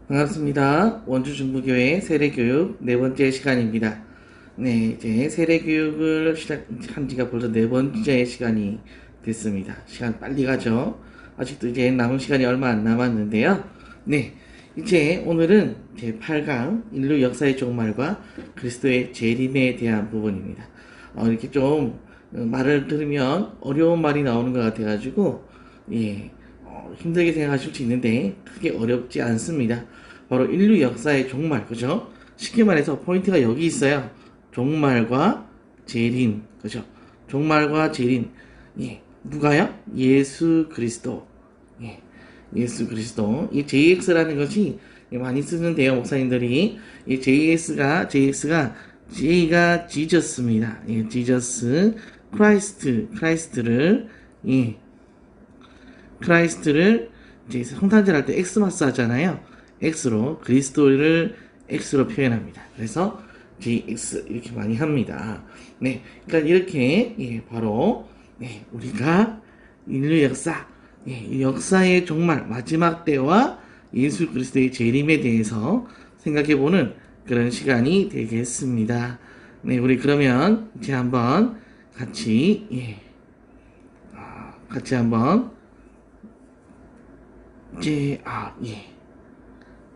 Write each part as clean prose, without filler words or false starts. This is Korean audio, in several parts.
반갑습니다. 원주중부교회 세례교육 네 번째 시간입니다. 네, 이제 세례교육을 시작한 지가 벌써 네 번째 시간이 됐습니다. 시간 빨리 가죠. 아직도 이제 남은 시간이 얼마 안 남았는데요. 네, 이제 오늘은 제 8강 인류 역사의 종말과 그리스도의 재림에 대한 부분입니다. 이렇게 좀 말을 들으면 어려운 말이 나오는 것 같아가지고 힘들게 생각하실 수 있는데 크게 어렵지 않습니다. 바로 인류 역사의 종말, 그죠? 쉽게 말해서 포인트가 여기 있어요. 종말과 재림, 그죠? 종말과 재림. 누가요? 예수 그리스도. 예수 그리스도. 이 JX라는 것이 많이 쓰는데요, 목사님들이. 이 JX가 J가 지저스입니다. 지저스, 크라이스트를 이제 성탄절 할 때 엑스마스 하잖아요. X로 그리스도를 X로 표현합니다. 그래서 GX 이렇게 많이 합니다. 네, 그러니까 이렇게 바로 우리가 인류 역사, 이 역사의 종말 마지막 때와 예수 그리스도의 재림에 대해서 생각해보는 그런 시간이 되겠습니다. 네, 우리 그러면 이제 한번 같이 한번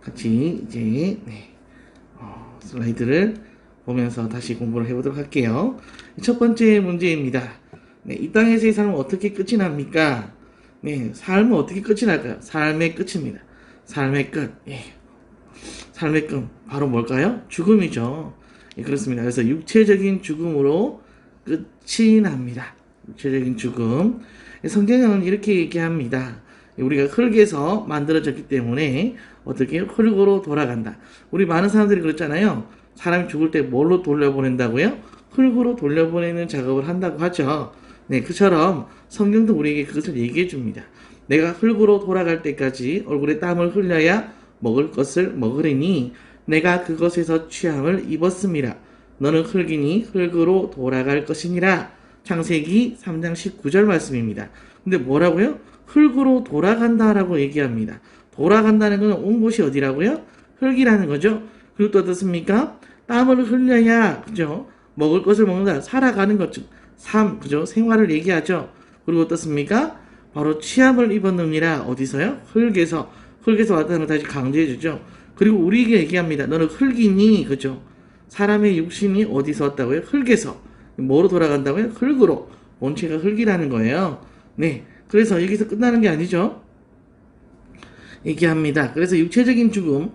같이 이제 슬라이드를 보면서 다시 공부를 해보도록 할게요. 첫 번째 문제입니다. 이 땅에서의 삶은 어떻게 끝이 납니까? 삶은 어떻게 끝이 날까요? 삶의 끝입니다. 삶의 끝. 삶의 끝. 바로 뭘까요? 죽음이죠. 그렇습니다. 그래서 육체적인 죽음으로 끝이 납니다. 육체적인 죽음. 성경은 이렇게 얘기합니다. 우리가 흙에서 만들어졌기 때문에 어떻게 흙으로 돌아간다. 우리 많은 사람들이 그렇잖아요. 사람이 죽을 때 뭘로 돌려보낸다고요? 흙으로 돌려보내는 작업을 한다고 하죠. 네, 그처럼 성경도 우리에게 그것을 얘기해 줍니다. 내가 흙으로 돌아갈 때까지 얼굴에 땀을 흘려야 먹을 것을 먹으리니 내가 그것에서 취함을 입었습니다. 너는 흙이니 흙으로 돌아갈 것이니라. 창세기 3장 19절 말씀입니다. 근데 뭐라고요? 흙으로 돌아간다라고 얘기합니다. 돌아간다는 것은 온 곳이 어디라고요? 흙이라는 거죠. 그리고 또 어떻습니까? 땀을 흘려야, 그죠? 먹을 것을 먹는다. 살아가는 것, 즉, 삶, 그죠? 생활을 얘기하죠. 그리고 어떻습니까? 바로 취함을 입었느니라. 어디서요? 흙에서 왔다는 걸 다시 강조해주죠. 그리고 우리에게 얘기합니다. 너는 흙이니, 그죠? 사람의 육신이 어디서 왔다고요? 흙에서. 뭐로 돌아간다고요? 흙으로. 본체가 흙이라는 거예요. 네. 그래서 여기서 끝나는 게 아니죠. 얘기합니다. 그래서 육체적인 죽음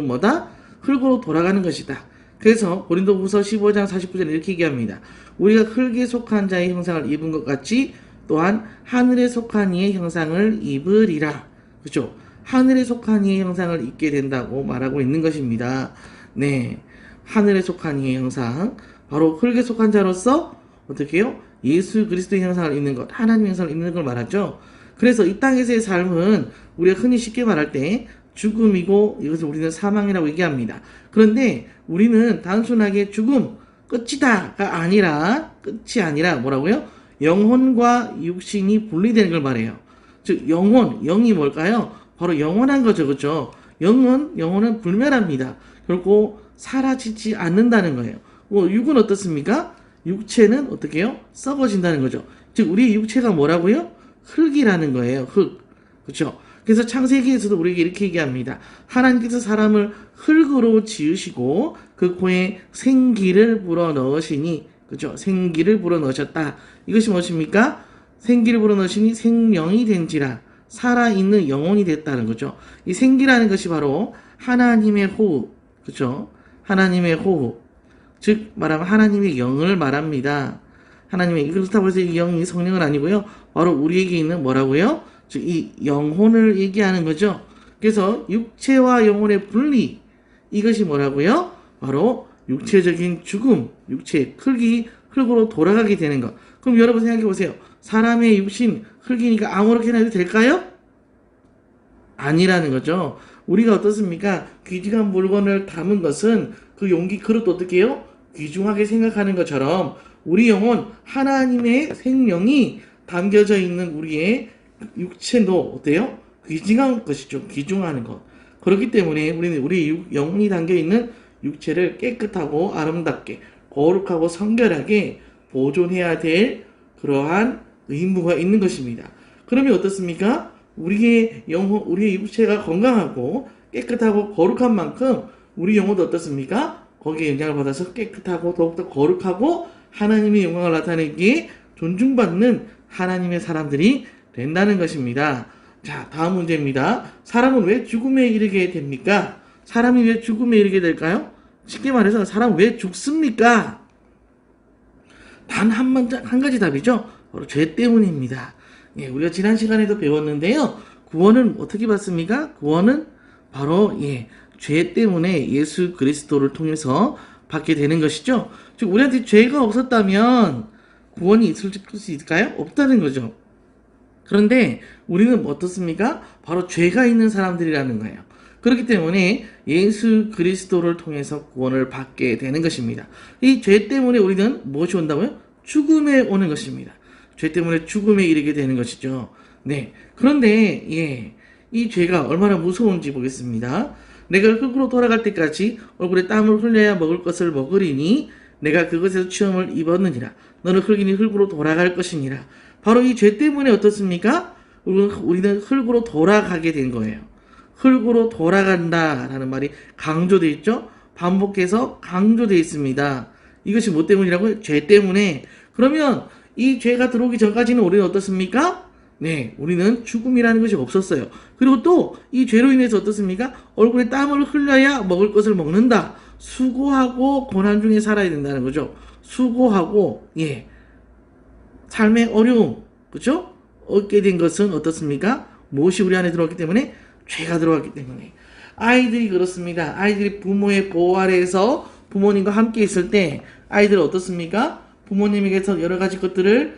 뭐다? 흙으로 돌아가는 것이다. 그래서 고린도후서 15장 49절에 이렇게 얘기합니다. 우리가 흙에 속한 자의 형상을 입은 것 같이 또한 하늘에 속한 이의 형상을 입으리라. 그렇죠? 하늘에 속한 이의 형상을 입게 된다고 말하고 있는 것입니다. 네, 하늘에 속한 이의 형상, 바로 흙에 속한 자로서 어떻게 해요? 예수 그리스도의 형상을 입는 것, 하나님의 형상을 입는 걸 말하죠. 그래서 이 땅에서의 삶은 우리가 흔히 쉽게 말할 때 죽음이고 이것을 우리는 사망이라고 얘기합니다. 그런데 우리는 단순하게 죽음, 끝이다가 아니라, 끝이 아니라 뭐라고요? 영혼과 육신이 분리되는 걸 말해요. 즉, 영이 뭘까요? 바로 영원한 거죠. 그죠? 영혼은 불멸합니다. 결코 사라지지 않는다는 거예요. 육은 어떻습니까? 육체는 어떻게 해요? 썩어진다는 거죠. 즉 우리의 육체가 뭐라고요? 흙이라는 거예요. 흙. 그렇죠? 그래서 창세기에서도 우리에게 이렇게 얘기합니다. 하나님께서 사람을 흙으로 지으시고 그 코에 생기를 불어넣으시니, 그렇죠? 생기를 불어넣으셨다. 이것이 무엇입니까? 생기를 불어넣으시니 생명이 된지라. 살아있는 영혼이 됐다는 거죠. 이 생기라는 것이 바로 하나님의 호흡. 그렇죠? 하나님의 호흡. 즉 말하면 하나님의 영을 말합니다. 하나님의, 그렇다고 해서 이 영이 성령은 아니고요. 바로 우리에게 있는 뭐라고요? 즉 이 영혼을 얘기하는 거죠. 그래서 육체와 영혼의 분리, 이것이 뭐라고요? 바로 육체적인 죽음, 흙이 흙으로 돌아가게 되는 것. 그럼 여러분 생각해 보세요. 사람의 육신 흙이니까 아무렇게나 해도 될까요? 아니라는 거죠. 우리가 어떻습니까? 귀중한 물건을 담은 것은 그 용기 그릇도 어떻게 해요? 귀중하게 생각하는 것처럼 우리 영혼, 하나님의 생명이 담겨져 있는 우리의 육체도 어때요? 귀중한 것이죠. 귀중한 것. 그렇기 때문에 우리는 우리 영혼이 담겨 있는 육체를 깨끗하고 아름답게 거룩하고 성결하게 보존해야 될 그러한 의무가 있는 것입니다. 그러면 어떻습니까? 우리의 영혼, 우리의 육체가 건강하고 깨끗하고 거룩한 만큼 우리 영혼도 어떻습니까? 거기에 영향을 받아서 깨끗하고 더욱더 거룩하고 하나님의 영광을 나타내기에 존중받는 하나님의 사람들이 된다는 것입니다. 자, 다음 문제입니다. 사람은 왜 죽음에 이르게 됩니까? 사람이 왜 죽음에 이르게 될까요? 쉽게 말해서 사람은 왜 죽습니까? 단 한 가지 답이죠. 바로 죄 때문입니다. 예, 우리가 지난 시간에도 배웠는데요. 구원은 어떻게 받습니까? 구원은 바로 죄 때문에 예수 그리스도를 통해서 받게 되는 것이죠. 즉 우리한테 죄가 없었다면 구원이 있을 수 있을까요? 없다는 거죠. 그런데 우리는 어떻습니까? 바로 죄가 있는 사람들이라는 거예요. 그렇기 때문에 예수 그리스도를 통해서 구원을 받게 되는 것입니다. 이 죄 때문에 우리는 무엇이 온다고요? 죽음에 오는 것입니다. 죄 때문에 죽음에 이르게 되는 것이죠. 네. 그런데 이 죄가 얼마나 무서운지 보겠습니다. 내가 흙으로 돌아갈 때까지 얼굴에 땀을 흘려야 먹을 것을 먹으리니 내가 그것에서 시험을 입었느니라. 너는 흙이니 흙으로 돌아갈 것이니라. 바로 이 죄 때문에 어떻습니까? 우리는 흙으로 돌아가게 된 거예요. 흙으로 돌아간다라는 말이 강조되어 있죠? 반복해서 강조되어 있습니다. 이것이 뭐 때문이라고요? 죄 때문에. 그러면 이 죄가 들어오기 전까지는 우리는 어떻습니까? 네, 우리는 죽음이라는 것이 없었어요. 그리고 또 이 죄로 인해서 어떻습니까? 얼굴에 땀을 흘려야 먹을 것을 먹는다. 수고하고 고난 중에 살아야 된다는 거죠. 수고하고 삶의 어려움, 그렇죠? 얻게 된 것은 어떻습니까? 무엇이 우리 안에 들어왔기 때문에? 죄가 들어왔기 때문에. 아이들이 그렇습니다. 아이들이 부모의 보호 아래에서 부모님과 함께 있을 때 아이들은 어떻습니까? 부모님에게서 여러 가지 것들을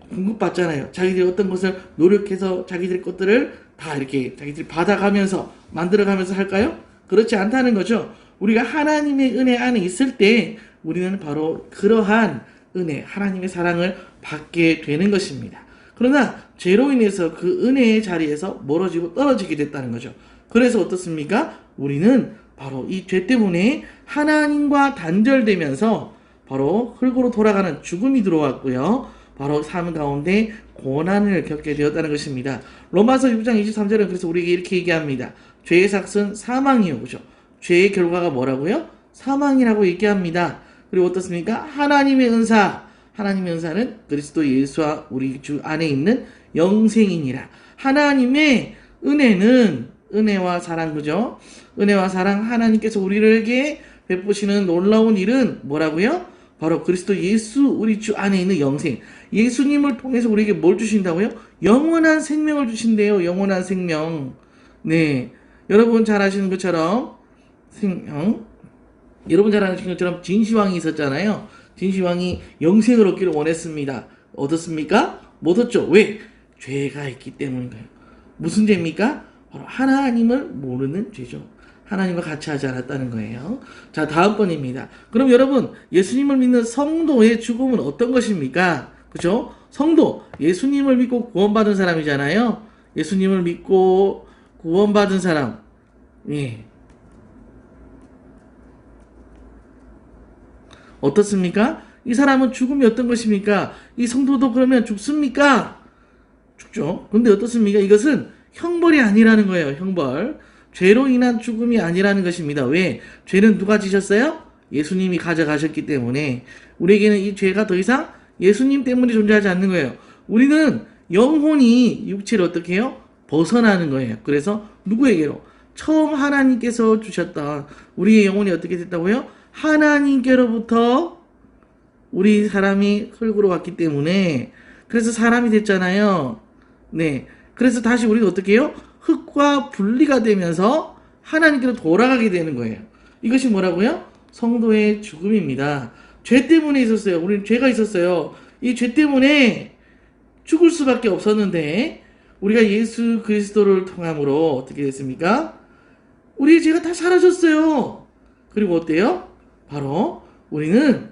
공급받잖아요. 자기들이 어떤 것을 노력해서 자기들 것들을 다 이렇게 자기들이 받아가면서 만들어가면서 할까요? 그렇지 않다는 거죠. 우리가 하나님의 은혜 안에 있을 때 우리는 바로 그러한 은혜, 하나님의 사랑을 받게 되는 것입니다. 그러나 죄로 인해서 그 은혜의 자리에서 멀어지고 떨어지게 됐다는 거죠. 그래서 어떻습니까? 우리는 바로 이 죄 때문에 하나님과 단절되면서 바로 흙으로 돌아가는 죽음이 들어왔고요. 바로 삶 가운데 고난을 겪게 되었다는 것입니다. 로마서 6장 23절은 그래서 우리에게 이렇게 얘기합니다. 죄의 삭은 사망이요. 그죠? 죄의 결과가 뭐라고요? 사망이라고 얘기합니다. 그리고 어떻습니까? 하나님의 은사는 그리스도 예수와 우리 주 안에 있는 영생이니라. 하나님의 은혜는 은혜와 사랑, 그죠? 은혜와 사랑, 하나님께서 우리에게 베푸시는 놀라운 일은 뭐라고요? 바로 그리스도 예수 우리 주 안에 있는 영생. 예수님을 통해서 우리에게 뭘 주신다고요? 영원한 생명을 주신대요. 영원한 생명. 네. 여러분 잘 아시는 것처럼 여러분 잘 아시는 것처럼 진시황이 있었잖아요. 진시황이 영생을 얻기를 원했습니다. 얻었습니까? 못 얻죠. 왜? 죄가 있기 때문인가요? 무슨 죄입니까? 바로 하나님을 모르는 죄죠. 하나님과 같이 하지 않았다는 거예요. 자, 다음 번입니다. 그럼 여러분, 예수님을 믿는 성도의 죽음은 어떤 것입니까? 그죠? 성도, 예수님을 믿고 구원받은 사람이잖아요. 예수님을 믿고 구원받은 사람. 어떻습니까? 이 사람은 죽음이 어떤 것입니까? 이 성도도 그러면 죽습니까? 죽죠. 근데 어떻습니까? 이것은 형벌이 아니라는 거예요. 형벌. 죄로 인한 죽음이 아니라는 것입니다. 왜? 죄는 누가 지셨어요? 예수님이 가져가셨기 때문에 우리에게는 이 죄가 더 이상 예수님 때문에 존재하지 않는 거예요. 우리는 영혼이 육체를 어떻게 해요? 벗어나는 거예요. 그래서 누구에게로? 처음 하나님께서 주셨던 우리의 영혼이 어떻게 됐다고요? 하나님께로부터 우리 사람이 흙으로 왔기 때문에 그래서 사람이 됐잖아요. 네. 그래서 다시 우리가 어떻게 해요? 흙과 분리가 되면서 하나님께로 돌아가게 되는 거예요. 이것이 뭐라고요? 성도의 죽음입니다. 죄 때문에 있었어요. 우리는 죄가 있었어요. 이 죄 때문에 죽을 수밖에 없었는데 우리가 예수 그리스도를 통함으로 어떻게 됐습니까? 우리의 죄가 다 사라졌어요. 그리고 어때요? 바로 우리는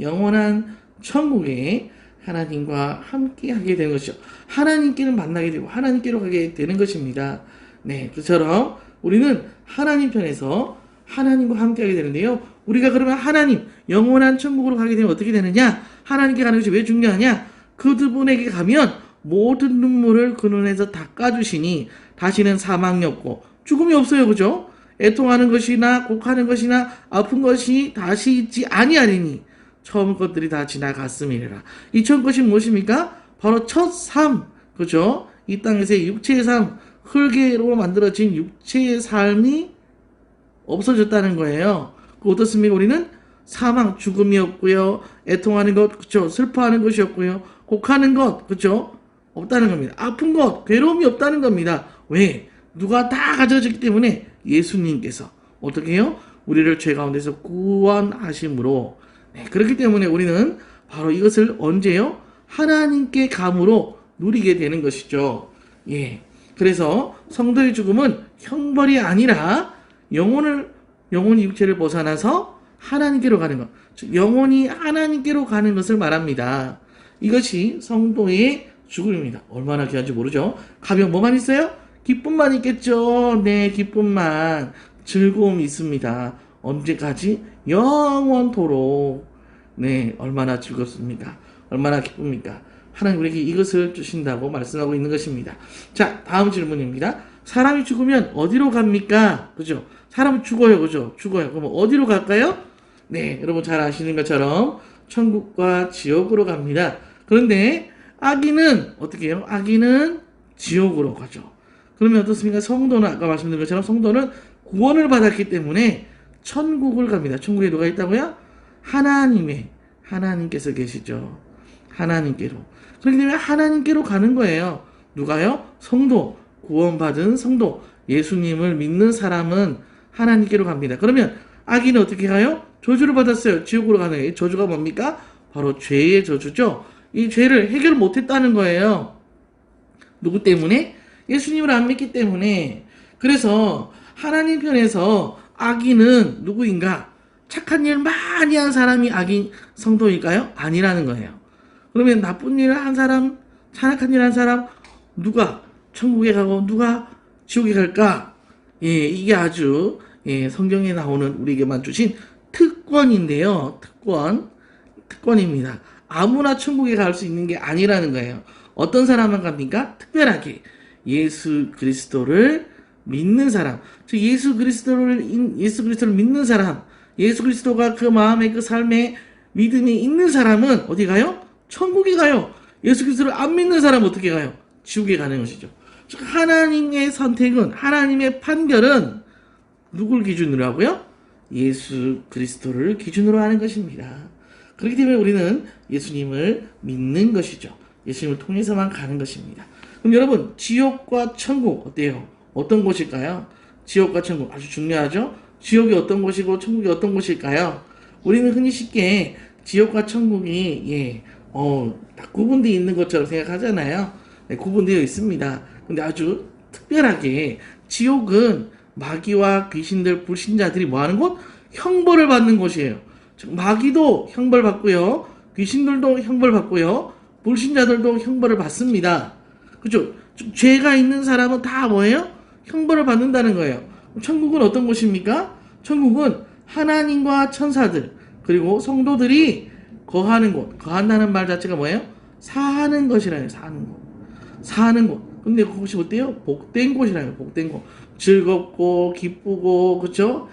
영원한 천국에 하나님과 함께 하게 되는 것이죠. 하나님께를 만나게 되고 하나님께로 가게 되는 것입니다. 네, 그처럼 우리는 하나님 편에서 하나님과 함께하게 되는데요. 우리가 그러면 하나님, 영원한 천국으로 가게 되면 어떻게 되느냐? 하나님께 가는 것이 왜 중요하냐? 그분에게 가면 모든 눈물을 그 눈에서 닦아주시니 다시는 사망이 없고 죽음이 없어요. 그죠? 애통하는 것이나 곡하는 것이나 아픈 것이 다시 있지 아니하리니 처음 것들이 다 지나갔음이라. 이 처음 것이 무엇입니까? 바로 첫 삶. 그죠? 이 땅에서의 육체의 삶, 흙으로 만들어진 육체의 삶이 없어졌다는 거예요. 그 어떻습니까? 우리는 사망, 죽음이 없고요. 애통하는 것, 그쵸? 슬퍼하는 것이 없고요. 곡하는 것, 그쵸? 없다는 겁니다. 아픈 것, 괴로움이 없다는 겁니다. 왜? 누가 다 가져졌기 때문에 예수님께서 어떻게 해요? 우리를 죄 가운데서 구원하심으로. 네, 그렇기 때문에 우리는 바로 이것을 언제요? 하나님께 감으로 누리게 되는 것이죠. 예. 그래서 성도의 죽음은 형벌이 아니라 영혼이 육체를 벗어나서 하나님께로 가는 것. 즉, 영혼이 하나님께로 가는 것을 말합니다. 이것이 성도의 죽음입니다. 얼마나 귀한지 모르죠? 가면 뭐만 있어요? 기쁨만 있겠죠. 네, 기쁨만. 즐거움이 있습니다. 언제까지? 영원토록. 네, 얼마나 즐겁습니까? 얼마나 기쁩니까? 하나님 우리에게 이것을 주신다고 말씀하고 있는 것입니다. 자, 다음 질문입니다. 사람이 죽으면 어디로 갑니까? 그죠? 사람은 죽어요. 그죠? 죽어요. 그럼 어디로 갈까요? 네, 여러분 잘 아시는 것처럼 천국과 지옥으로 갑니다. 그런데 아기는 어떻게 해요? 아기는 지옥으로 가죠. 그러면 어떻습니까? 성도는 아까 말씀드린 것처럼 성도는 구원을 받았기 때문에 천국을 갑니다. 천국에 누가 있다고요? 하나님께서 계시죠. 하나님께로. 그렇기 때문에 하나님께로 가는 거예요. 누가요? 성도. 구원받은 성도. 예수님을 믿는 사람은 하나님께로 갑니다. 그러면 아기는 어떻게 가요? 저주를 받았어요. 지옥으로 가는 거예요. 저주가 뭡니까? 바로 죄의 저주죠. 이 죄를 해결 못했다는 거예요. 누구 때문에? 예수님을 안 믿기 때문에. 그래서 하나님 편에서 아기는 누구인가? 착한 일 많이 한 사람이 아기 성도일까요? 아니라는 거예요. 그러면 나쁜 일을 한 사람, 잔악한 일을 한 사람, 누가 천국에 가고 누가 지옥에 갈까? 예, 이게 아주 성경에 나오는 우리에게만 주신 특권인데요. 특권입니다. 아무나 천국에 갈 수 있는 게 아니라는 거예요. 어떤 사람만 갑니까? 특별하게 예수 그리스도를 믿는 사람, 즉 예수 그리스도를 믿는 사람, 예수 그리스도가 그 마음에 그 삶에 믿음이 있는 사람은 어디 가요? 천국에 가요. 예수 그리스도를 안 믿는 사람은 어떻게 가요? 지옥에 가는 것이죠. 즉 하나님의 선택은, 하나님의 판결은 누굴 기준으로 하고요? 예수 그리스도를 기준으로 하는 것입니다. 그렇기 때문에 우리는 예수님을 믿는 것이죠. 예수님을 통해서만 가는 것입니다. 그럼 여러분, 지옥과 천국 어때요? 어떤 곳일까요? 지옥과 천국 아주 중요하죠? 지옥이 어떤 곳이고 천국이 어떤 곳일까요? 우리는 흔히 쉽게 지옥과 천국이 다 구분되어 있는 것처럼 생각하잖아요. 네, 구분되어 있습니다. 근데 아주 특별하게 지옥은 마귀와 귀신들, 불신자들이 뭐하는 곳? 형벌을 받는 곳이에요. 즉 마귀도 형벌 받고요, 귀신들도 형벌 받고요, 불신자들도 형벌을 받습니다. 그죠? 죄가 있는 사람은 다 뭐예요? 형벌을 받는다는 거예요. 천국은 어떤 곳입니까? 천국은 하나님과 천사들 그리고 성도들이 거하는 곳. 거한다는 말 자체가 뭐예요? 사는 것이라요. 사는 곳. 근데 그것이 어때요? 복된 곳이라요. 복된 곳. 즐겁고 기쁘고 그렇죠?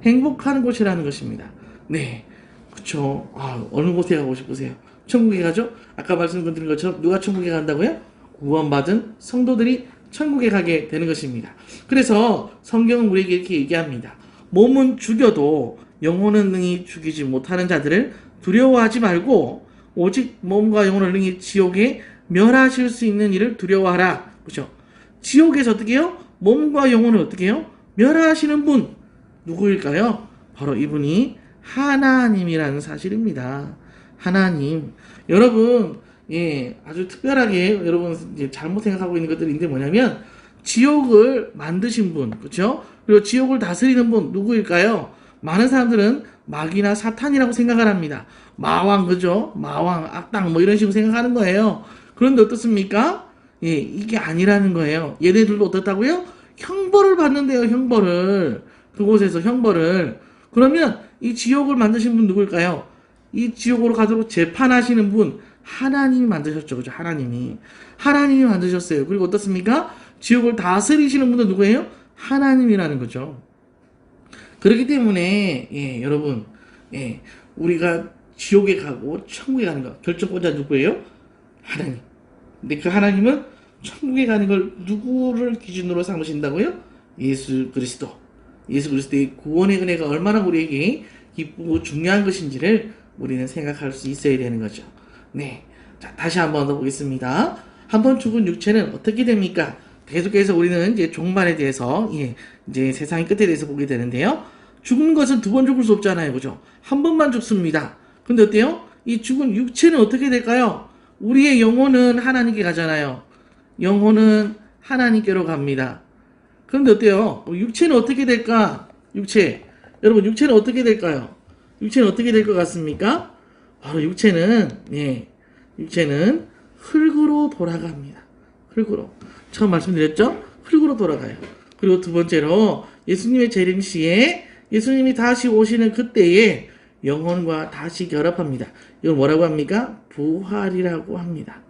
행복한 곳이라는 것입니다. 네, 그렇죠. 어느 곳에 가고 싶으세요? 천국에 가죠? 아까 말씀드린 것처럼 누가 천국에 간다고요? 구원받은 성도들이 천국에 가게 되는 것입니다. 그래서 성경은 우리에게 이렇게 얘기합니다. 몸은 죽여도 영혼은 능히 죽이지 못하는 자들을 두려워하지 말고 오직 몸과 영혼을 능히 지옥에 멸하실 수 있는 일을 두려워하라. 그렇죠? 지옥에서 어떻게 해요? 몸과 영혼을 어떻게 해요? 멸하시는 분 누구일까요? 바로 이분이 하나님이라는 사실입니다. 하나님. 여러분, 아주 특별하게 여러분 이제 잘못 생각하고 있는 것들인데 뭐냐면 지옥을 만드신 분, 그렇죠? 그리고 지옥을 다스리는 분 누구일까요? 많은 사람들은 마귀나 사탄이라고 생각을 합니다. 마왕, 그죠? 마왕, 악당 뭐 이런 식으로 생각하는 거예요. 그런데 어떻습니까? 예, 이게 아니라는 거예요. 얘네들도 어떻다고요? 형벌을 받는데요, 형벌을. 그곳에서 형벌을. 그러면 이 지옥을 만드신 분 누굴까요? 이 지옥으로 가도록 재판하시는 분, 하나님이 만드셨죠. 그죠? 하나님이. 하나님이 만드셨어요. 그리고 어떻습니까? 지옥을 다스리시는 분은 누구예요? 하나님이라는 거죠. 그렇기 때문에, 예, 여러분, 예, 우리가 지옥에 가고 천국에 가는 거, 결정권자 누구예요? 하나님. 근데 그 하나님은 천국에 가는 걸 누구를 기준으로 삼으신다고요? 예수 그리스도. 예수 그리스도의 구원의 은혜가 얼마나 우리에게 기쁘고 중요한 것인지를 우리는 생각할 수 있어야 되는 거죠. 네. 자, 다시 한번 더 보겠습니다. 한번 죽은 육체는 어떻게 됩니까? 계속해서 우리는 이제 종말에 대해서, 예, 이제 세상의 끝에 대해서 보게 되는데요. 죽은 것은 두 번 죽을 수 없잖아요. 그죠? 한 번만 죽습니다. 근데 어때요? 이 죽은 육체는 어떻게 될까요? 우리의 영혼은 하나님께 가잖아요. 영혼은 하나님께로 갑니다. 그런데 어때요? 육체는 어떻게 될까? 육체. 여러분, 육체는 어떻게 될까요? 육체는 어떻게 될 것 같습니까? 바로 육체는, 예, 육체는 흙으로 돌아갑니다. 흙으로. 처음 말씀드렸죠? 흙으로 돌아가요. 그리고 두 번째로 예수님의 재림 시에 예수님이 다시 오시는 그때에 영혼과 다시 결합합니다. 이걸 뭐라고 합니까? 부활이라고 합니다.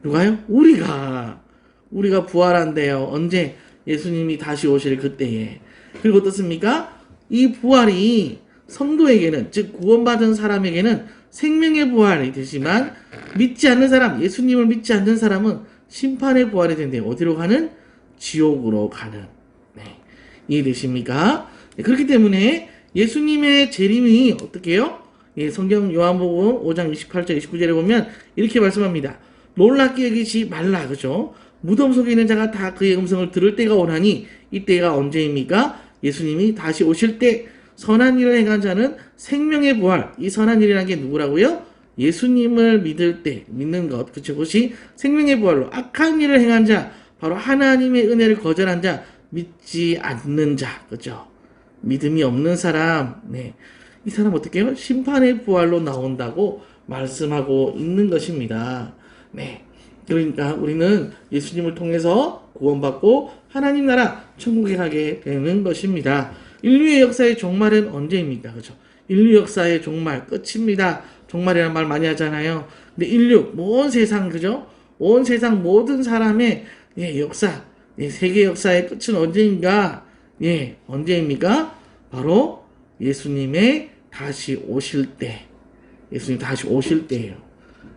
누가요? 우리가 부활한대요. 언제? 예수님이 다시 오실 그때에. 그리고 어떻습니까? 이 부활이 성도에게는, 즉 구원받은 사람에게는 생명의 부활이 되지만 믿지 않는 사람, 예수님을 믿지 않는 사람은 심판의 부활이 된대요. 어디로 가는? 지옥으로 가는. 네. 이해되십니까? 네, 그렇기 때문에 예수님의 재림이 어떻게 해요? 예, 성경 요한복음 5장 28절 29절에 보면 이렇게 말씀합니다. 놀랍게 여기지 말라. 그죠? 무덤 속에 있는 자가 다 그의 음성을 들을 때가 오나니 이때가 언제입니까? 예수님이 다시 오실 때 선한 일을 행한 자는 생명의 부활. 이 선한 일이라는 게 누구라고요? 예수님을 믿을 때 믿는 것. 그쵸? 그것이 생명의 부활로. 악한 일을 행한 자, 바로 하나님의 은혜를 거절한 자, 믿지 않는 자. 그죠? 믿음이 없는 사람. 네. 이 사람 어떻게 해요? 심판의 부활로 나온다고 말씀하고 있는 것입니다. 네. 그러니까 우리는 예수님을 통해서 구원받고 하나님 나라 천국에 가게 되는 것입니다. 인류의 역사의 종말은 언제입니까? 그죠? 인류 역사의 종말 끝입니다. 종말이라는 말 많이 하잖아요. 근데 인류 온 세상 그죠? 온 세상 모든 사람의 예, 역사, 예, 세계 역사의 끝은 언제인가? 예, 언제입니까? 바로 예수님의 다시 오실 때. 예수님 다시 오실 때예요.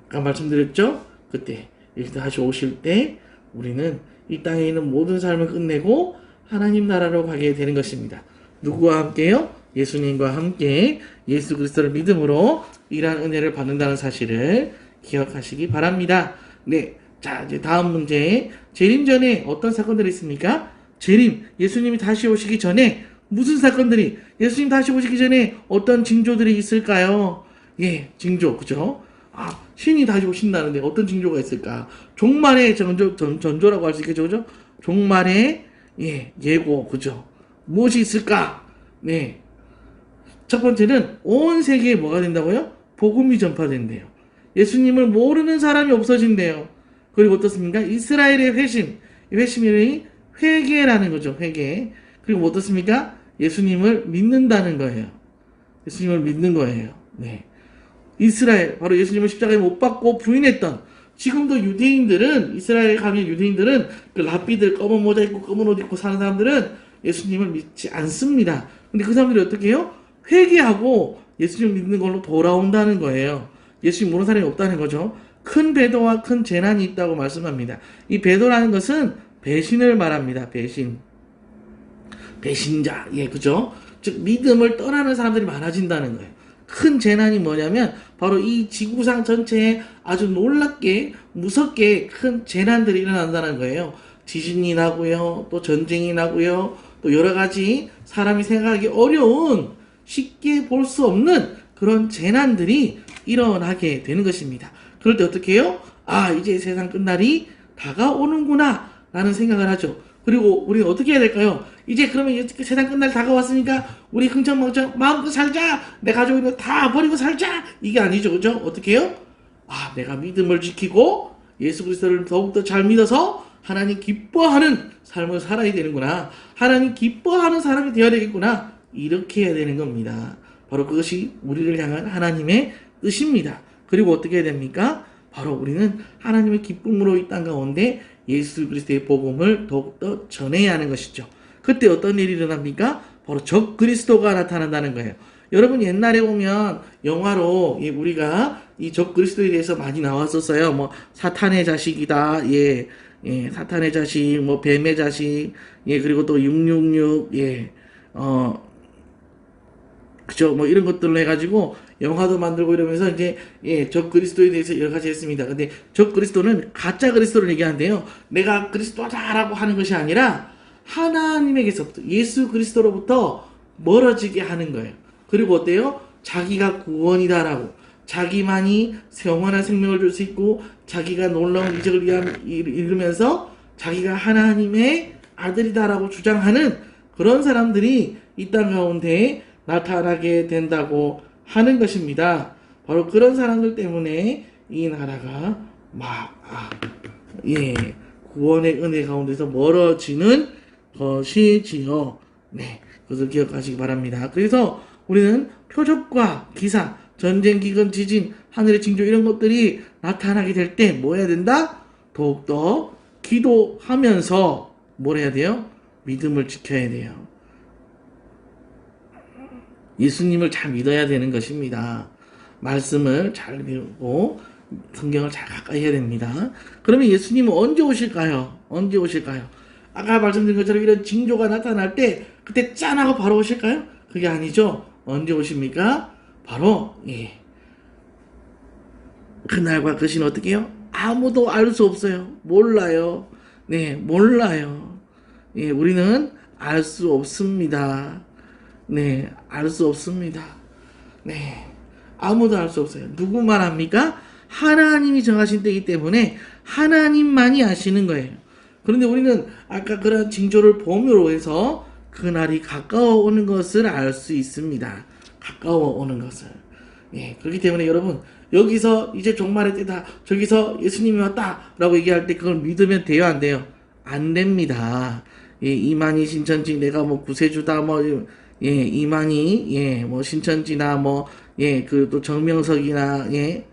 아까 말씀드렸죠? 그때 예수님 다시 오실 때 우리는 이 땅에 있는 모든 삶을 끝내고 하나님 나라로 가게 되는 것입니다. 누구와 함께요? 예수님과 함께 예수 그리스도를 믿음으로 이러한 은혜를 받는다는 사실을 기억하시기 바랍니다. 네, 자 이제 다음 문제. 재림 전에 어떤 사건들이 있습니까? 재림, 예수님이 다시 오시기 전에 무슨 사건들이, 예수님 다시 오시기 전에 어떤 징조들이 있을까요? 예, 징조, 그죠? 아, 신이 다시 오신다는데 어떤 징조가 있을까? 종말의 전조라고 할 수 있겠죠, 그죠? 종말의, 예, 예고, 그죠? 무엇이 있을까? 네. 첫 번째는 온 세계에 뭐가 된다고요? 복음이 전파된대요. 예수님을 모르는 사람이 없어진대요. 그리고 어떻습니까? 이스라엘의 회심, 이 회심이 회개라는 거죠, 회개. 그리고 어떻습니까? 예수님을 믿는다는 거예요. 예수님을 믿는 거예요. 네. 이스라엘, 바로 예수님을 십자가에 못 박고 부인했던, 지금도 유대인들은, 이스라엘에 가면 유대인들은 그 랍비들, 검은 모자 입고 검은 옷 입고 사는 사람들은 예수님을 믿지 않습니다. 근데 그 사람들이 어떻게 해요? 회개하고 예수님 믿는 걸로 돌아온다는 거예요. 예수님 모르는 사람이 없다는 거죠. 큰 배도와 큰 재난이 있다고 말씀합니다. 이 배도라는 것은 배신을 말합니다. 배신. 배신자. 예, 그죠? 즉, 믿음을 떠나는 사람들이 많아진다는 거예요. 큰 재난이 뭐냐면, 바로 이 지구상 전체에 아주 놀랍게, 무섭게 큰 재난들이 일어난다는 거예요. 지진이 나고요, 또 전쟁이 나고요, 또 여러 가지 사람이 생각하기 어려운, 쉽게 볼 수 없는 그런 재난들이 일어나게 되는 것입니다. 그럴 때 어떻게 해요? 아, 이제 세상 끝날이 다가오는구나 라는 생각을 하죠. 그리고 우리는 어떻게 해야 될까요? 이제 그러면 세상 끝날 다가왔으니까 우리 흥청망청 마음껏 살자, 내 가족을 다 버리고 살자, 이게 아니죠, 그죠? 어떻게 해요? 아, 내가 믿음을 지키고 예수 그리스도를 더욱더 잘 믿어서 하나님 기뻐하는 삶을 살아야 되는구나. 하나님 기뻐하는 사람이 되어야 되겠구나. 이렇게 해야 되는 겁니다. 바로 그것이 우리를 향한 하나님의 뜻입니다. 그리고 어떻게 해야 됩니까? 바로 우리는 하나님의 기쁨으로 이 땅 가운데 예수 그리스도의 복음을 더욱더 전해야 하는 것이죠. 그때 어떤 일이 일어납니까? 바로 적 그리스도가 나타난다는 거예요. 여러분 옛날에 보면 영화로 우리가 이 적 그리스도에 대해서 많이 나왔었어요. 뭐 사탄의 자식이다. 예. 예, 사탄의 자식, 뭐 뱀의 자식, 예, 그리고 또 666, 예, 그죠? 뭐 이런 것들로 해가지고 영화도 만들고 이러면서 이제 예, 적 그리스도에 대해서 여러 가지 했습니다. 근데 적 그리스도는 가짜 그리스도를 얘기하는데요. 내가 그리스도다라고 하는 것이 아니라 하나님에게서부터 예수 그리스도로부터 멀어지게 하는 거예요. 그리고 어때요? 자기가 구원이다라고 자기만이 영원한 생명을 줄 수 있고 자기가 놀라운 이적을 이루면서 자기가 하나님의 아들이다라고 주장하는 그런 사람들이 이 땅 가운데 나타나게 된다고 하는 것입니다. 바로 그런 사람들 때문에 이 나라가 구원의 은혜 가운데서 멀어지는 것이지요. 네, 그것을 기억하시기 바랍니다. 그래서 우리는 표적과 기사, 전쟁, 기근, 지진, 하늘의 징조 이런 것들이 나타나게 될 때 뭐 해야 된다? 더욱더 기도하면서 뭘 해야 돼요? 믿음을 지켜야 돼요. 예수님을 잘 믿어야 되는 것입니다. 말씀을 잘 믿고 성경을 잘 가까이 해야 됩니다. 그러면 예수님은 언제 오실까요? 언제 오실까요? 아까 말씀드린 것처럼 이런 징조가 나타날 때 그때 짠하고 바로 오실까요? 그게 아니죠. 언제 오십니까? 바로 그날과 그 시는 어떻게 해요? 아무도 알 수 없어요. 몰라요. 네, 몰라요. 예, 우리는 알 수 없습니다. 네, 알 수 없습니다. 네, 아무도 알 수 없어요. 누구만 합니까? 하나님이 정하신 때이기 때문에 하나님만이 아시는 거예요. 그런데 우리는 아까 그런 징조를 봄으로 해서 그날이 가까워 오는 것을 알 수 있습니다. 가까워 오는 것을. 예, 그렇기 때문에 여러분 여기서 이제 종말의 때다. 저기서 예수님이 왔다라고 얘기할 때 그걸 믿으면 돼요, 안 돼요? 안 됩니다. 예, 이만희 신천지 내가 뭐 구세주다 뭐 예, 이만희 예, 뭐 신천지나 뭐 예, 그 또 정명석이나 예.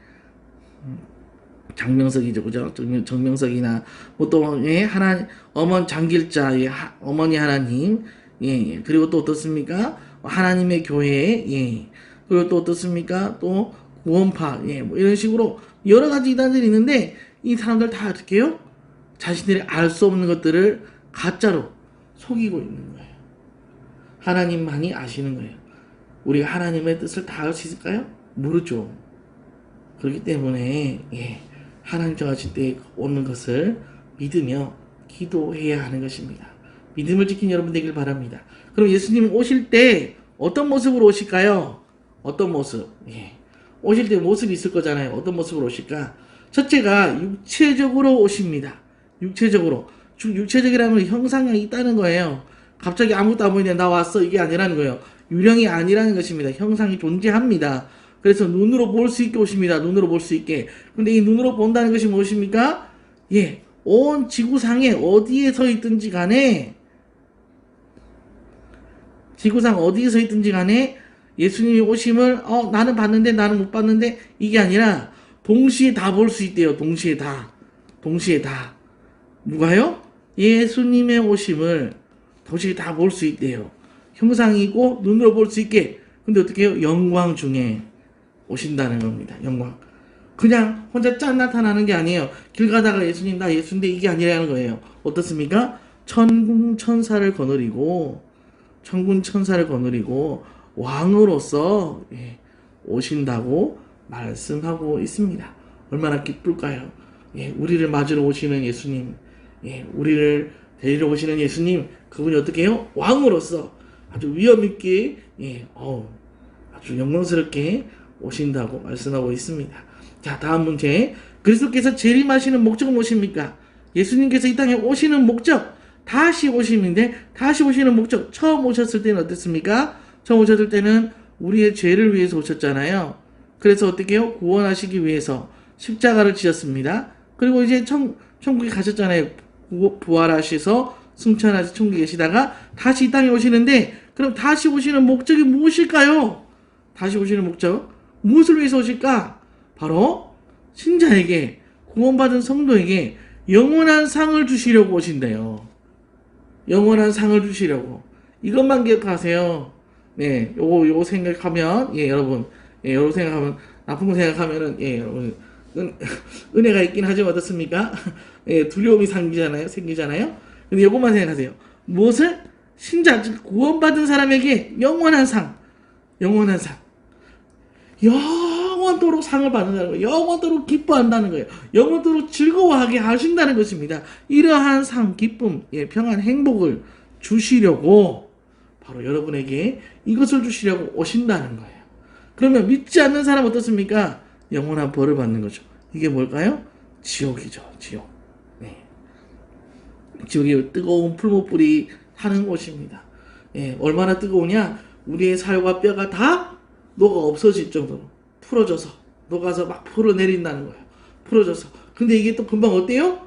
장명석이죠, 그죠? 정명석이나 뭐 또 예, 어머니 장길자 예, 어머니 하나님 예, 그리고 또 어떻습니까? 하나님의 교회 예, 그리고 또 어떻습니까? 또 구원파 예, 뭐 이런 식으로 여러 가지 이단들이 있는데 이 사람들 다 어떻게 해요? 자신들이 알 수 없는 것들을 가짜로 속이고 있는 거예요. 하나님만이 아시는 거예요. 우리가 하나님의 뜻을 다 알 수 있을까요? 모르죠. 그렇기 때문에 예, 하나님 정하실 때 오는 것을 믿으며 기도해야 하는 것입니다. 믿음을 지킨 여러분 되길 바랍니다. 그럼 예수님 오실 때 어떤 모습으로 오실까요? 어떤 모습? 예. 오실 때 모습이 있을 거잖아요. 어떤 모습으로 오실까? 첫째가 육체적으로 오십니다. 육체적으로. 육체적이라면 형상이 있다는 거예요. 갑자기 아무것도 안 보이는데 나 왔어 이게 아니라는 거예요. 유령이 아니라는 것입니다. 형상이 존재합니다. 그래서 눈으로 볼 수 있게 오십니다. 눈으로 볼 수 있게. 근데 이 눈으로 본다는 것이 무엇입니까? 예, 온 지구상에 어디에 서 있든지 간에 지구상 어디에 서 있든지 간에 예수님이 오심을 나는 봤는데 나는 못 봤는데 이게 아니라 동시에 다 볼 수 있대요. 동시에 다. 동시에 다. 누가요? 예수님의 오심을 동시에 다 볼 수 있대요. 형상이고 눈으로 볼 수 있게. 근데 어떻게 해요? 영광 중에 오신다는 겁니다. 영광. 그냥 혼자 짠 나타나는 게 아니에요. 길 가다가 예수님 나 예수인데 이게 아니라는 거예요. 어떻습니까? 천군 천사를 거느리고 왕으로서 오신다고 말씀하고 있습니다. 얼마나 기쁠까요? 예, 우리를 맞으러 오시는 예수님, 예, 우리를 데리러 오시는 예수님, 그분이 어떻게 해요? 왕으로서 아주 위엄 있게, 예, 아주 영광스럽게 오신다고 말씀하고 있습니다. 자, 다음 문제. 그리스도께서 재림하시는 목적은 무엇입니까? 예수님께서 이 땅에 오시는 목적, 다시 오심인데 다시 오시는 목적. 처음 오셨을 때는 어땠습니까? 처음 오셨을 때는 우리의 죄를 위해서 오셨잖아요. 그래서 어떻게 해요? 구원하시기 위해서 십자가를 지셨습니다. 그리고 이제 천국에 가셨잖아요. 부활하셔서 승천하셔서 천국에 계시다가 다시 이 땅에 오시는데, 그럼 다시 오시는 목적이 무엇일까요? 다시 오시는 목적, 무엇을 위해서 오실까? 바로 신자에게, 구원받은 성도에게 영원한 상을 주시려고 오신대요. 영원한 상을 주시려고. 이것만 기억하세요. 네, 요거 생각하면, 예, 여러분, 예, 요거 생각하면, 나쁜 거 생각하면은, 예, 여러분, 은혜가 있긴 하지만 어떻습니까? 예, 두려움이 생기잖아요? 근데 요것만 생각하세요. 무엇을? 신자, 즉, 구원받은 사람에게 영원한 상, 영원한 상. 영원토록 상을 받는다는 거예요. 영원토록 기뻐한다는 거예요. 영원토록 즐거워하게 하신다는 것입니다. 이러한 상, 기쁨, 예, 평안, 행복을 주시려고 바로 여러분에게 이것을 주시려고 오신다는 거예요. 그러면 믿지 않는 사람 어떻습니까? 영원한 벌을 받는 거죠. 이게 뭘까요? 지옥이죠. 지옥. 네. 지옥이 뜨거운 풀무불이 타는 곳입니다. 예, 얼마나 뜨거우냐? 우리의 살과 뼈가 다 녹아 없어질 정도로 풀어져서 녹아서 막 풀어내린다는 거예요. 풀어져서. 근데 이게 또 금방 어때요?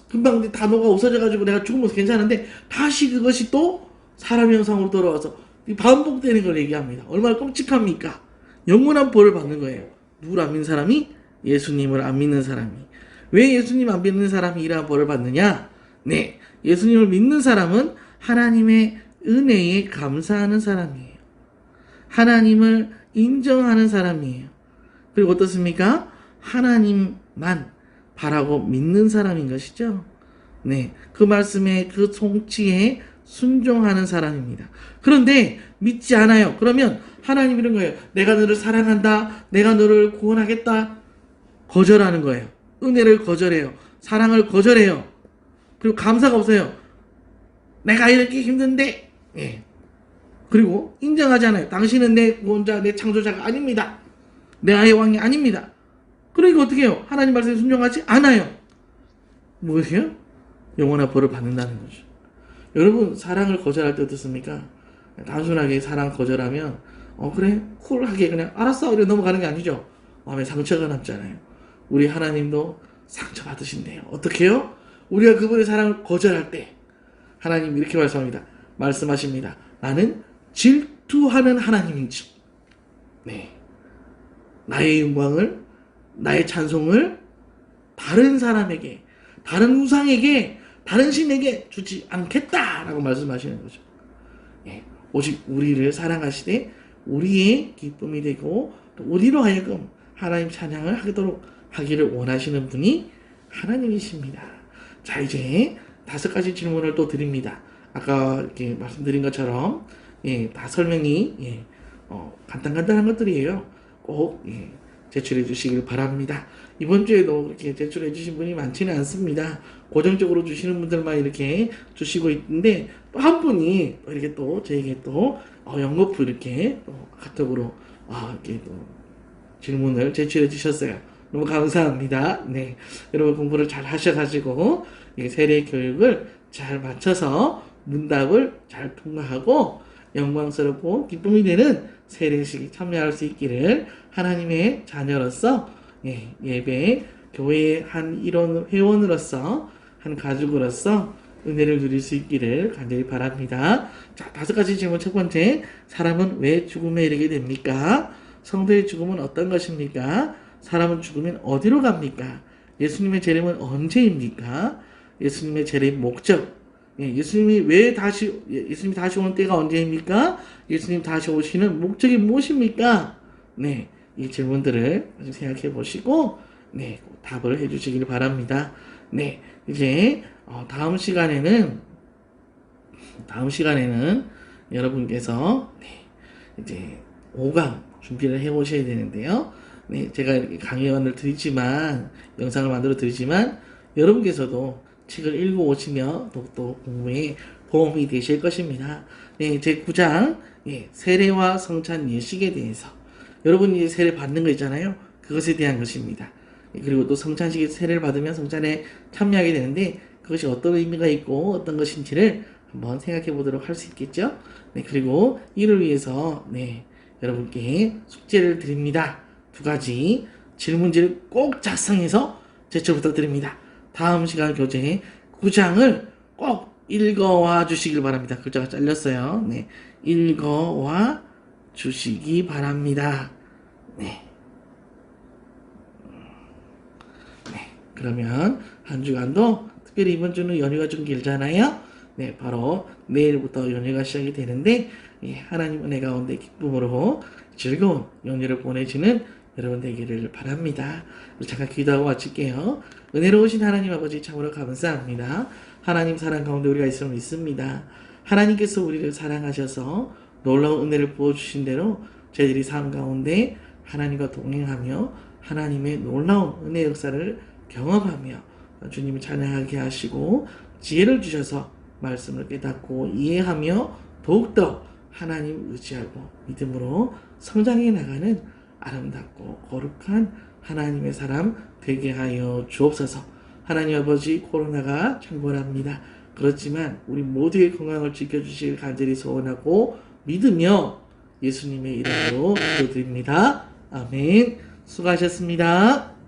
금방 다 녹아 없어져가지고 내가 죽으면 괜찮은데 다시 그것이 또 사람 형상으로 돌아와서 반복되는 걸 얘기합니다. 얼마나 끔찍합니까? 영원한 벌을 받는 거예요. 누구를 안 믿는 사람이? 예수님을 안 믿는 사람이. 왜 예수님 안 믿는 사람이 이러한 벌을 받느냐? 네, 예수님을 믿는 사람은 하나님의 은혜에 감사하는 사람이에요. 하나님을 인정하는 사람이에요. 그리고 어떻습니까? 하나님만 바라고 믿는 사람인 것이죠. 네, 그 말씀에, 그 통치에 순종하는 사람입니다. 그런데 믿지 않아요. 그러면 하나님 이런 거예요. 내가 너를 사랑한다. 내가 너를 구원하겠다. 거절하는 거예요. 은혜를 거절해요. 사랑을 거절해요. 그리고 감사가 없어요. 내가 이렇게 힘든데, 예. 그리고 인정하지 않아요. 당신은 내 구원자, 내 창조자가 아닙니다. 내 아의 왕이 아닙니다. 그러니까 어떻게 해요? 하나님 말씀에 순종하지 않아요. 무엇이요? 영원한 벌을 받는다는 거죠. 여러분, 사랑을 거절할 때 어떻습니까? 단순하게 사랑 거절하면 그래? 쿨하게 그냥 알았어 이래 넘어가는 게 아니죠. 마음에 상처가 남잖아요. 우리 하나님도 상처 받으신대요. 어떻게 해요? 우리가 그분의 사랑을 거절할 때 하나님 이렇게 말씀하십니다. 나는 질투하는 하나님인지, 네, 나의 영광을, 나의 찬송을 다른 사람에게, 다른 우상에게, 다른 신에게 주지 않겠다라고 말씀하시는 거죠. 예, 오직 우리를 사랑하시되 우리의 기쁨이 되고 또 우리로 하여금 하나님 찬양을 하기를 원하시는 분이 하나님이십니다. 자, 이제 5가지 질문을 또 드립니다. 아까 이렇게 말씀드린 것처럼, 예, 다 설명이, 예, 간단한 것들이에요. 꼭, 예, 제출해 주시길 바랍니다. 이번 주에도 그렇게 제출해 주신 분이 많지는 않습니다. 고정적으로 주시는 분들만 이렇게 주시고 있는데, 또 한 분이 이렇게 또 저에게 또 연거푸 이렇게 또 카톡으로 이렇게 또 질문을 제출해 주셨어요. 너무 감사합니다. 네, 여러분 공부를 잘 하셔가지고 세례 교육을 잘 맞춰서 문답을 잘 통과하고 영광스럽고 기쁨이 되는 세례식에 참여할 수 있기를 하나님의 자녀로서, 예배 교회의 한 회원으로서, 한 가족으로서 은혜를 누릴 수 있기를 간절히 바랍니다. 자, 5가지 질문. 첫 번째, 사람은 왜 죽음에 이르게 됩니까? 성도의 죽음은 어떤 것입니까? 사람은 죽으면 어디로 갑니까? 예수님의 재림은 언제입니까? 예수님의 재림 목적, 예수님이 다시 오는 때가 언제입니까? 예수님 다시 오시는 목적이 무엇입니까? 네, 이 질문들을 생각해 보시고, 네, 답을 해 주시길 바랍니다. 네, 이제, 다음 시간에는 여러분께서, 네, 이제 5강 준비를 해 오셔야 되는데요. 네, 제가 이렇게 강의원을 드리지만, 영상을 만들어 드리지만, 여러분께서도 책을 읽어 오시며 독도 공부에 도움이 되실 것입니다. 네, 제 9장, 세례와 성찬 예식에 대해서, 여러분이 세례 받는 거 있잖아요. 그것에 대한 것입니다. 그리고 또 성찬식에 세례를 받으면 성찬에 참여하게 되는데, 그것이 어떤 의미가 있고 어떤 것인지를 한번 생각해 보도록 할 수 있겠죠. 네, 그리고 이를 위해서, 여러분께 숙제를 드립니다. 2가지 질문지를 꼭 작성해서 제출 부탁드립니다. 다음 시간 교재 9장을 꼭 읽어와 주시길 바랍니다. 글자가 잘렸어요. 네, 읽어와 주시기 바랍니다. 네. 그러면 한 주간도 특별히 이번 주는 연휴가 좀 길잖아요. 네, 바로 내일부터 연휴가 시작이 되는데 하나님 은혜 가운데 기쁨으로 즐거운 연휴를 보내시는 여러분 되기를 바랍니다. 잠깐 기도하고 마칠게요. 은혜로우신 하나님 아버지 참으로 감사합니다. 하나님 사랑 가운데 우리가 있음을 믿습니다. 하나님께서 우리를 사랑하셔서 놀라운 은혜를 부어주신 대로 저희들이 삶 가운데 하나님과 동행하며 하나님의 놀라운 은혜 역사를 경험하며 주님을 찬양하게 하시고 지혜를 주셔서 말씀을 깨닫고 이해하며 더욱더 하나님 의지하고 믿음으로 성장해 나가는 아름답고 거룩한 하나님의 사람 되게 하여 주옵소서. 하나님 아버지, 코로나가 창궐합니다. 그렇지만 우리 모두의 건강을 지켜주실 간절히 소원하고 믿으며 예수님의 이름으로 기도드립니다. 아멘. 수고하셨습니다.